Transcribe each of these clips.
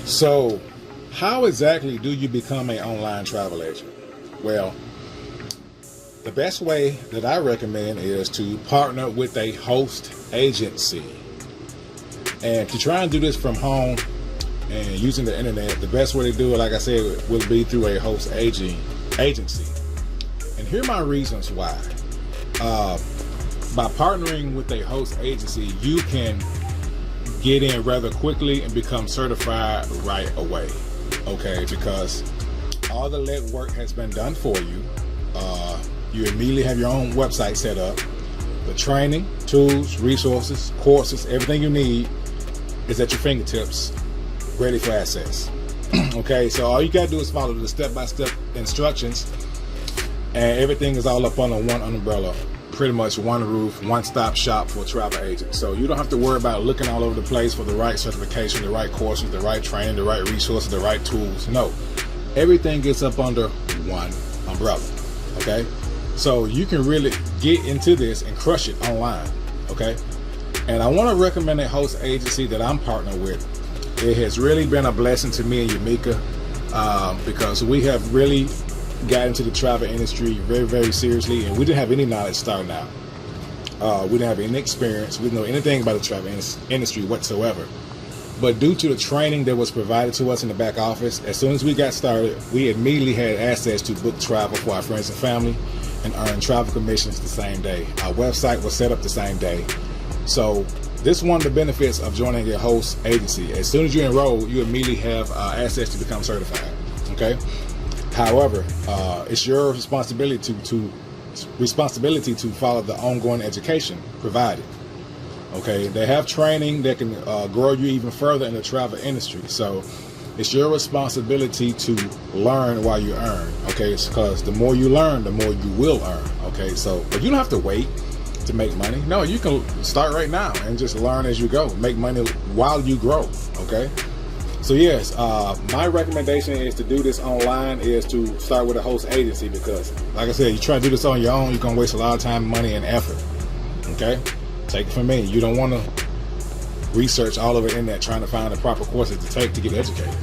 So, how exactly do you become an online travel agent? Well, the best way that I recommend is to partner with a host agency. And to try and do this from home and using the internet, the best way to do it, like I said, will be through a host agency. And here are my reasons why. By partnering with a host agency, you can get in rather quickly and become certified right away. Okay, because all the legwork has been done for you. You immediately have your own website set up. The training, tools, resources, courses, everything you need is at your fingertips, ready for access. Okay, so all you gotta do is follow the step-by-step instructions, and everything is all up under one umbrella. Pretty much one roof, one-stop shop for travel agents. So you don't have to worry about looking all over the place for the right certification, the right courses, the right training, the right resources, the right tools. No, everything gets up under one umbrella. Okay, so you can really get into this and crush it online. Okay, and I want to recommend a host agency that I'm partnered with. It has really been a blessing to me and Yamika because we have really got into the travel industry very, very seriously, and we didn't have any knowledge starting out. We didn't have any experience. We didn't know anything about the travel industry whatsoever. But due to the training that was provided to us in the back office, as soon as we got started, we immediately had access to book travel for our friends and family and earn travel commissions the same day. Our website was set up the same day. So this is one of the benefits of joining a host agency. As soon as you enroll, you immediately have access to become certified. Okay. However, it's your responsibility to follow the ongoing education provided. Okay, they have training that can grow you even further in the travel industry. So it's your responsibility to learn while you earn. Okay, it's because the more you learn, the more you will earn. Okay, so but you don't have to wait to make money. No, you can start right now and just learn as you go. Make money while you grow. Okay. So yes, my recommendation is to do this online is to start with a host agency because, like I said, you try to do this on your own, you're going to waste a lot of time, money, and effort. Okay? Take it from me. You don't want to research all over the internet trying to find the proper courses to take to get educated,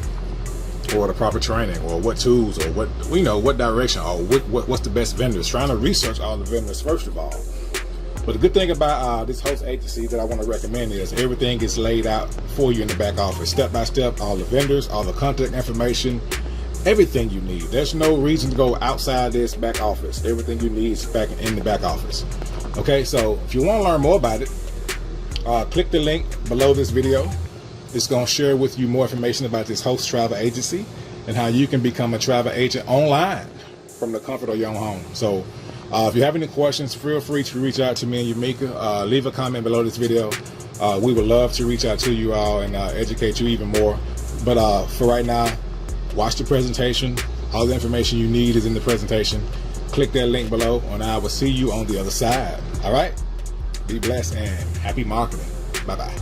or the proper training, or what tools, or what direction, or what's the best vendors. Trying to research all the vendors first of all. But the good thing about this host agency that I want to recommend is everything is laid out for you in the back office, step by step, all the vendors, all the contact information, everything you need. There's no reason to go outside this back office. Everything you need is back in the back office. Okay, so if you want to learn more about it, click the link below this video. It's going to share with you more information about this host travel agency and how you can become a travel agent online from the comfort of your own home. So if you have any questions, feel free to reach out to me and Yamika. Leave a comment below this video. We would love to reach out to you all and educate you even more. But for right now, watch the presentation. All the information you need is in the presentation. Click that link below and I will see you on the other side. All right? Be blessed and happy marketing. Bye-bye.